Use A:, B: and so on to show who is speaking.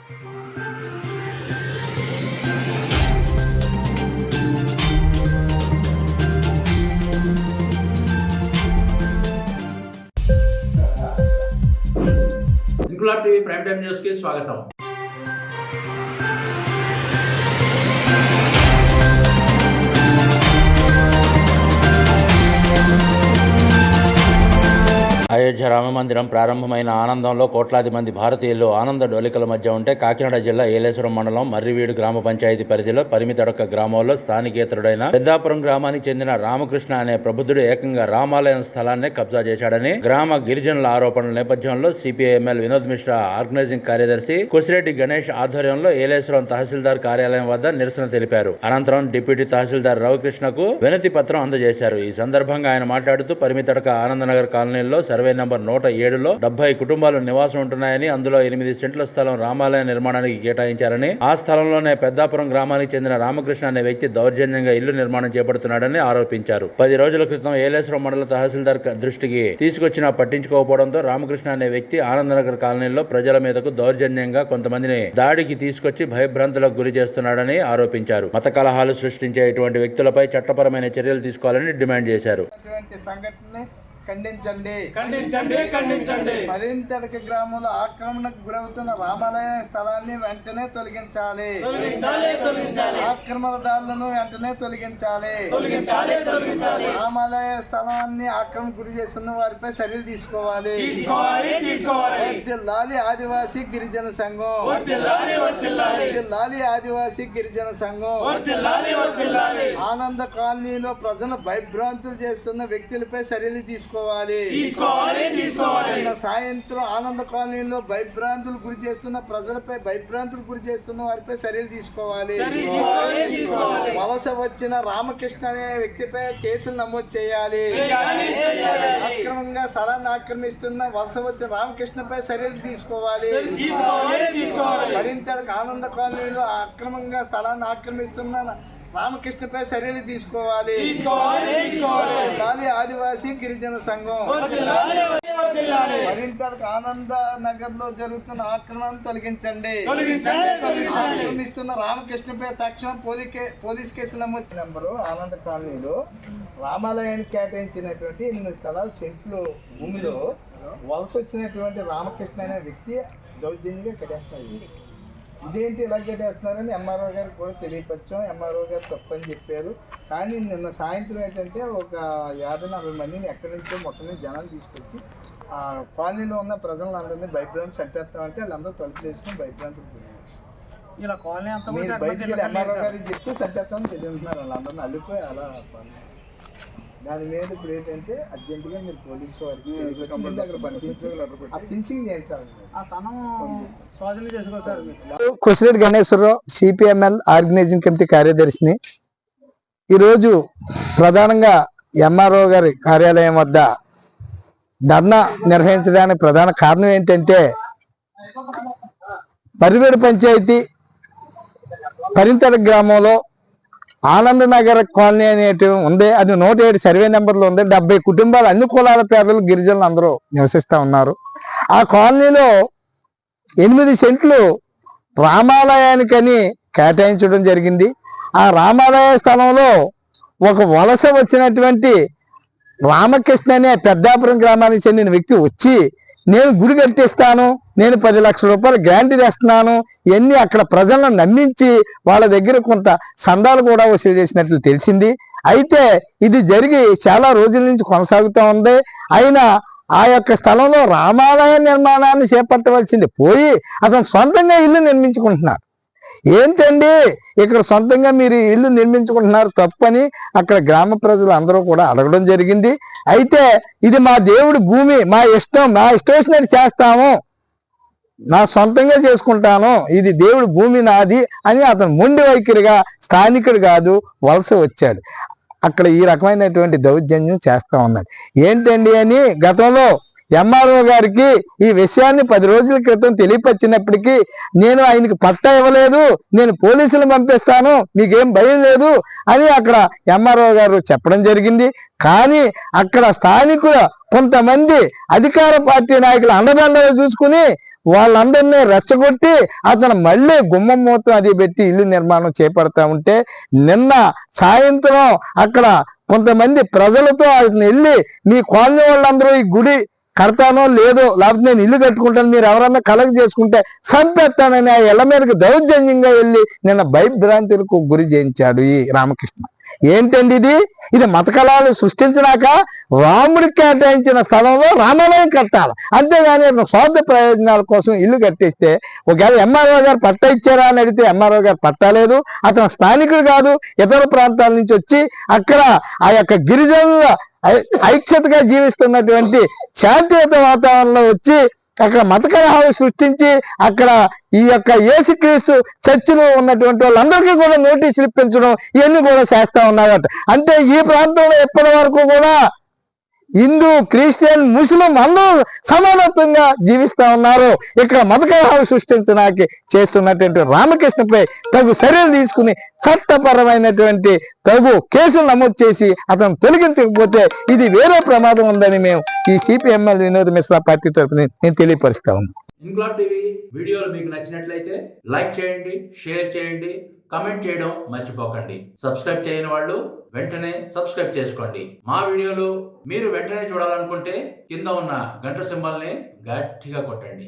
A: Inquilab TV prime time news కి స్వాగతం. అయోధ్య రామమందిరం ప్రారంభమైన ఆనందంలో కోట్లాది మంది భారతీయులు ఆనంద డోలికల మధ్య ఉంటే కాకినాడ జిల్లా ఏలేశ్వరం మండలం మర్రివీడు గ్రామ పంచాయతీ పరిధిలో పరిమితడొక్క గ్రామంలో స్థానికేతరుడైన పెద్దాపురం గ్రామానికి చెందిన రామకృష్ణ అనే ప్రబుద్ధుడు ఏకంగా రామాలయం స్థలాన్ని కబ్జా చేశాడని గ్రామ గిరిజనుల ఆరోపణల నేపథ్యంలో సిపిఐఎంఎల్ వినోద్ మిశ్రా ఆర్గనైజింగ్ కార్యదర్శి కుసిరెడ్డి గణేష్ ఆధ్వర్యంలో ఏలేశ్వరం తహసీల్దార్ కార్యాలయం వద్ద నిరసన తెలిపారు. అనంతరం డిప్యూటీ తహసీల్దార్ రవికృష్ణకు వినతి పత్రం అందజేశారు. ఈ సందర్భంగా ఆయన మాట్లాడుతూ పరిమితడక ఆనందనగర్ కాలనీలో సర్వే నంబర్ 107లో 70 కుటుంబాలు నివాసం ఉంటున్నాయని, అందులో 8 సెంట్ల స్థలం రామాలయ నిర్మాణానికి కేటాయించారని, ఆ స్థలంలోనే పెద్దాపురం గ్రామానికి చెందిన రామకృష్ణ అనే వ్యక్తి దౌర్జన్యంగా ఇల్లు నిర్మాణం చేపడుతున్నాడని ఆరోపించారు. 10 రోజుల క్రితం ఏలేశ్వరం మండల తహసీల్దార్ దృష్టికి తీసుకొచ్చినా పట్టించుకోకపోవడంతో రామకృష్ణ అనే వ్యక్తి ఆనందనగర్ కాలనీలో ప్రజల మీదకు దౌర్జన్యంగా కొంతమందిని దాడికి తీసుకొచ్చి భయభ్రాంతులకు గురి చేస్తున్నాడని ఆరోపించారు. మత కలహాలు సృష్టించే ఇటువంటి వ్యక్తులపై చట్టపరమైన చర్యలు తీసుకోవాలని డిమాండ్ చేశారు.
B: ఖండించండి, ఖండించండి, ఖండించండి. మరింతడక గ్రామంలో ఆక్రమణకు గురవుతున్న రామాలయ స్థలాన్ని వెంటనే తొలగించాలి. ఆక్రమణదారులను వెంటనే తొలగించాలి. రామాలయ స్థలాన్ని ఆక్రమణ గురి చేస్తున్న వారిపై చర్యలు తీసుకోవాలి. వర్ధిల్లాలి ఆదివాసీ గిరిజన సంఘం, వర్ధిల్లాలి ఆదివాసీ గిరిజన సంఘం. ఆనంద కాలనీలో ప్రజలు భయభ్రాంతులు చేస్తున్న వ్యక్తులపై చర్యలు తీసుకోవాలి. సాయంత్రం ఆనంద కాలనీలో భయభ్రాంతులు గురి చేస్తున్న ప్రజలపై భయభ్రాంతులు గురి చేస్తున్న వారిపై చర్యలు తీసుకోవాలి. వలస వచ్చిన రామకృష్ణ అనే వ్యక్తిపై కేసులు నమోదు చేయాలి. అక్రమంగా స్థలాన్ని ఆక్రమిస్తున్న వలస వచ్చిన రామకృష్ణపై చర్యలు తీసుకోవాలి. మరింత ఆనంద కాలనీలో అక్రమంగా స్థలాన్ని ఆక్రమిస్తున్న రామకృష్ణపై చర్యలు తీసుకోవాలి. ఆదివాసీ గిరిజన సంఘం. మరింత ఆనంద నగర్ లో జరుగుతున్న ఆక్రమణను తొలగించండి. ఆక్రమిస్తున్న రామకృష్ణపై తక్షణం పోలీస్ కేసులు నమోదు. నెంబరు ఆనంద కాలనీలో రామాలయానికి కేటాయించినటువంటి 8 స్థలాలు సెంట్లు భూమిలో వలస వచ్చినటువంటి రామకృష్ణ అనే వ్యక్తి దౌర్జన్యంగా కట్టేస్తున్నారు. ఇదేంటి ఇలా కట్టేస్తున్నారని ఎంఆర్ఓ గారికి కూడా తెలియపరిచాం. ఎంఆర్ఓ గారు తప్పని చెప్పారు. కానీ నిన్న సాయంత్రం ఏంటంటే ఒక 50-40 మందిని ఎక్కడి నుంచో మొత్తం జనాన్ని తీసుకొచ్చి ఆ కాలనీలో ఉన్న ప్రజలందరినీ భయభ్రాంతి చంపేస్తామంటే వాళ్ళందరూ తలుపు చేసుకుని భయభ్రాంతులు ఇలా కాలనీ అంతా బయటికి ఎంఆర్ఓ గారికి చెప్తే చంపేస్తామని తెలియజేస్తున్నారు. వాళ్ళందరినీ అల్లిపోయి అలా దాని మీద ఇప్పుడు ఏంటంటే అర్జెంటుగా మీరు పోలీసు వారికి అక్కడ ఫినిషింగ్ చేయించాలి. Kusireddy Ganeshwararao, CPML organising committee కార్యదర్శిని. ఈరోజు ప్రధానంగా ఎంఆర్ఓ గారి కార్యాలయం వద్ద ధర్నా నిర్వహించడానికి ప్రధాన కారణం ఏంటంటే మర్రివీడు పంచాయతీ పరిమితడ గ్రామంలో ఆనందనగర్ కాలనీ అనేటివి ఉంది. అది 107 సర్వే నెంబర్లో ఉంది. 70 కుటుంబాలు, అన్ని కులాల పేర్లు గిరిజనులు అందరూ నివసిస్తూ ఉన్నారు. ఆ కాలనీలో 8 సెంట్లు రామాలయానికని కేటాయించడం జరిగింది. ఆ రామాలయ స్థలంలో ఒక వలస వచ్చినటువంటి రామకృష్ణ అనే పెద్దాపురం గ్రామానికి చెందిన వ్యక్తి వచ్చి నేను గుడి కట్టిస్తాను, నేను 10 లక్షల రూపాయలు గ్రాంట్ చేస్తున్నాను, ఇవన్నీ అక్కడ ప్రజలను నమ్మించి వాళ్ళ దగ్గర కొంత సందాలు కూడా వసూలు చేసినట్లు తెలిసింది. అయితే ఇది జరిగి చాలా రోజుల నుంచి కొనసాగుతూ ఉంది. అయినా ఆ యొక్క స్థలంలో రామాలయ నిర్మాణాన్ని చేపట్టవలసింది పోయి అతను సొంతంగా ఇల్లు నిర్మించుకుంటున్నారు. ఏంటండి ఇక్కడ సొంతంగా మీరు ఇల్లు నిర్మించుకుంటున్నారు తప్పని అక్కడ గ్రామ ప్రజలు అందరూ కూడా అడగడం జరిగింది. అయితే ఇది మా దేవుడి భూమి, మా ఇష్టం వచ్చినట్టు చేస్తాము, నా సొంతంగా చేసుకుంటాను, ఇది దేవుడి భూమి నాది అని అతను మొండి వైఖరిగా, స్థానికుడు కాదు వలస వచ్చాడు. అక్కడ ఈ రకమైనటువంటి దౌర్జన్యం చేస్తా ఉన్నాడు. ఏంటండి అని గతంలో ఎంఆర్ఓ గారికి ఈ విషయాన్ని 10 రోజుల క్రితం తెలియపరిచినప్పటికీ నేను ఆయనకి పట్టా ఇవ్వలేదు, నేను పోలీసులు పంపిస్తాను, మీకేం భయం లేదు అని అక్కడ ఎంఆర్ఓ గారు చెప్పడం జరిగింది. కానీ అక్కడ స్థానికుల కొంతమంది అధికార పార్టీ నాయకులు అండదండలు చూసుకుని వాళ్ళందరినీ రెచ్చగొట్టి అతను మళ్ళీ గుమ్మం మూతం అది పెట్టి ఇల్లు నిర్మాణం చేపడతా ఉంటే నిన్న సాయంత్రం అక్కడ కొంతమంది ప్రజలతో అతను వెళ్ళి మీ కాలనీ వాళ్ళందరూ ఈ గుడి కడతానో లేదో లేకపోతే నేను ఇల్లు కట్టుకుంటాను మీరు ఎవరన్నా కలెక్ట్ చేసుకుంటే చంపేస్తానని ఆ ఇళ్ల మీదకి దౌర్జన్యంగా వెళ్ళి నిన్న భయభ్రాంతులకు గురి చేయించాడు ఈ రామకృష్ణ. ఏంటండి ఇది మత కళాలు సృష్టించినాక రాముడికి కేటాయించిన స్థలంలో రామాలయం కట్టాలి, అంతేగాని స్వార్థ ప్రయోజనాల కోసం ఇల్లు కట్టిస్తే ఒకవేళ ఎంఆర్ఓ గారు పట్టా ఇచ్చారా అని అడిగితే ఎంఆర్ఓ గారు పట్టాలేదు, అతను స్థానికుడు కాదు, ఇతర ప్రాంతాల నుంచి వచ్చి అక్కడ ఆ యొక్క గిరిజనుల ఐక్యతగా జీవిస్తున్నటువంటి శాంతియుత వాతావరణంలో వచ్చి అక్కడ మత కలహాలు సృష్టించి అక్కడ ఈ యొక్క యేసుక్రీస్తు చర్చిలో ఉన్నటువంటి వాళ్ళందరికీ కూడా నోటీసులు ఇప్పించడం ఇవన్నీ కూడా చేస్తా ఉన్నారట. అంటే ఈ ప్రాంతంలో ఎప్పటి వరకు కూడా హిందూ, క్రిస్టియన్, ముస్లిం అందరూ సమానత్వంగా జీవిస్తా ఉన్నారు. ఇక్కడ మత కలహాలు సృష్టించడానికి చేస్తున్నటువంటి రామకృష్ణపై తగు చర్యలు తీసుకుని చట్టపరమైనటువంటి తగు కేసులు నమోదు చేసి అతను తొలగించకపోతే ఇది వేరే ప్రమాదం ఉందని మేము ఈ సిపిఎంఎల్ వినోద్ మిశ్రా పార్టీ తరఫున నేను తెలియపరుస్తా ఉన్నాను.
A: ఇంక్లాబ్ టీవీ వీడియోలు మీకు నచ్చినట్లయితే లైక్ చేయండి, షేర్ చేయండి, కమెంట్ చేయడం మర్చిపోకండి. సబ్స్క్రైబ్ చేయని వాళ్ళు వెంటనే సబ్స్క్రైబ్ చేసుకోండి. మా వీడియోలు మీరు వెంటనే చూడాలనుకుంటే కింద ఉన్న గంట సింబల్ని గట్టిగా కొట్టండి.